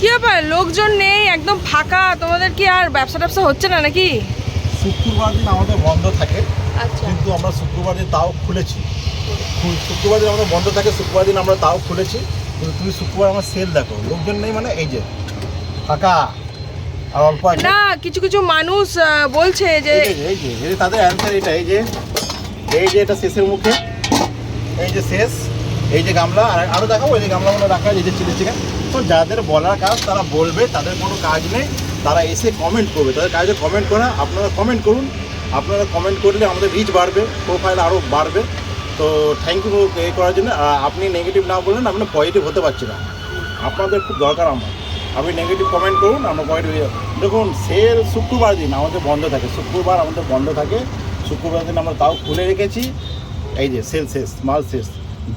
কি ব্যাপার, লোকজন নেই, একদম ফাঁকা, তোমাদের কি আর ব্যবসা ট্যাবসা হচ্ছে না নাকি? শুক্রবার দিন আমাদের বন্ধ থাকে, আচ্ছা, কিন্তু আমরা শুক্রবার দিন তাও খুলেছি। শুক্রবার দিন আমাদের বন্ধ থাকে, শুক্রবার দিন আমরা তাও খুলেছি। কিন্তু তুমি শুক্রবার আমার সেল দেখো, লোকজন নেই, মানে এই যে ফাঁকা আর অল্প আছে। না কিছু কিছু মানুষ বলছে যে এই যে তাদের অ্যান্সার এটা, এই যে এটা শেষের মুখে, এই যে শেষ, এই যে গামলা, আর আরও দেখাবো, এই যে গামলাগুলো রাখা, এই যে চিলি চিকেন। তো যাদের বলার কাজ তারা বলবে, তাদের কোনো কাজ নেই, তারা এসে কমেন্ট করবে, তাদের কাজে কমেন্ট করা। আপনারা কমেন্ট করুন, আপনারা কমেন্ট করলে আমাদের রিচ বাড়বে, প্রোফাইল আরও বাড়বে। তো থ্যাংক ইউ এই করার জন্য। আপনি নেগেটিভ না বললেন, আপনি পজিটিভ হতে পারছি না, আপনাদের খুব দরকার আমার। আপনি নেগেটিভ কমেন্ট করুন, আমরা পয়েন্ট হয়ে যাবো। দেখুন, সেল শুক্রবার দিন আমাদের বন্ধ থাকে, শুক্রবার আমাদের বন্ধ থাকে। শুক্রবার দিন আমরা তাও খুলে রেখেছি। এই যে সেল শেষ, মাল শেষ,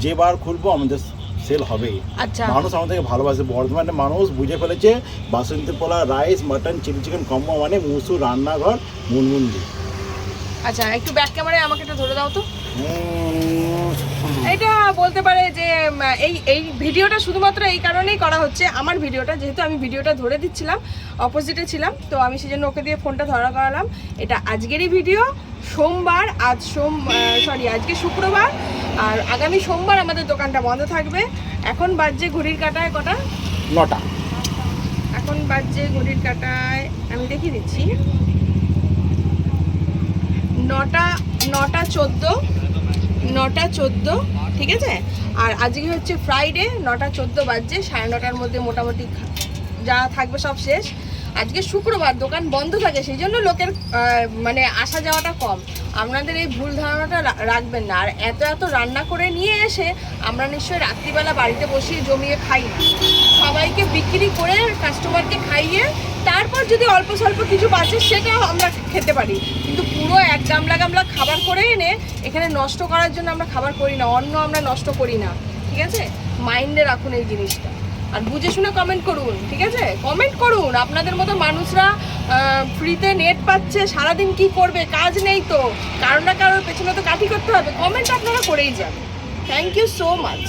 যে বার খুলবো আমাদের সেল হবেই। আচ্ছা, মানুষ আমাদেরকে ভালোবাসে, বর্ধমানের মানুষ বুঝে ফেলেছে basanti pulao, rice, mutton, chilli chicken combo মানে মুসুর রান্নাঘর মুনমুন্দি। আচ্ছা একটু ব্যাক ক্যামেরায় আমাকে একটু ধরে দাও তো। এটা বলতে পারে যে এই ভিডিওটা শুধুমাত্র এই কারণেই করা হচ্ছে, আমার ভিডিওটা যেহেতু আমি ভিডিওটা ধরে দিচ্ছিলাম, অপোজিটে ছিলাম, তো আমি সেই জন্য ওকে দিয়ে ফোনটা ধরা করালাম। এটা আজকেরই ভিডিও, সোমবার, আজকে শুক্রবার, আর আগামী সোমবার আমাদের দোকানটা বন্ধ থাকবে। এখন বাজছে ঘড়ির কাঁটায় কটা? 9টা। এখন বাজছে ঘড়ির কাঁটায়, আমি দেখিয়ে দিচ্ছি, 9:14, ঠিক আছে। আর আজকে হচ্ছে ফ্রাইডে, 9:14 বাজছে, 9:30 মধ্যে মোটামুটি যা থাকবে সব শেষ। আজকে শুক্রবার, দোকান বন্ধ থাকে, সেই জন্য লোকের মানে আসা যাওয়াটা কম। আপনাদের এই ভুল ধারণাটা রাখবেন না। আর এত রান্না করে নিয়ে এসে আমরা নিশ্চয়ই রাত্রিবেলা বাড়িতে বসিয়ে জমিয়ে খাই না, সবাইকে বিক্রি করে কাস্টমারকে খাইয়ে তারপর যদি অল্প স্বল্প কিছু বাঁচে সেটাও আমরা খেতে পারি। কিন্তু পুরো এক গামলা খাবার করে এনে এখানে নষ্ট করার জন্য আমরা খাবার করি না, অন্ন আমরা নষ্ট করি না, ঠিক আছে? মাইন্ডে রাখুন এই জিনিসটা, আর বুঝে শুনে কমেন্ট করুন, ঠিক আছে? কমেন্ট করুন। আপনাদের মতো মানুষরা ফ্রিতে নেট পাচ্ছে, সারাদিন কি করবে, কাজ নেই তো, কারো না কারোর পেছনে তো কাঠি করতে হবে, কমেন্ট আপনারা করেই যান। Thank you so much.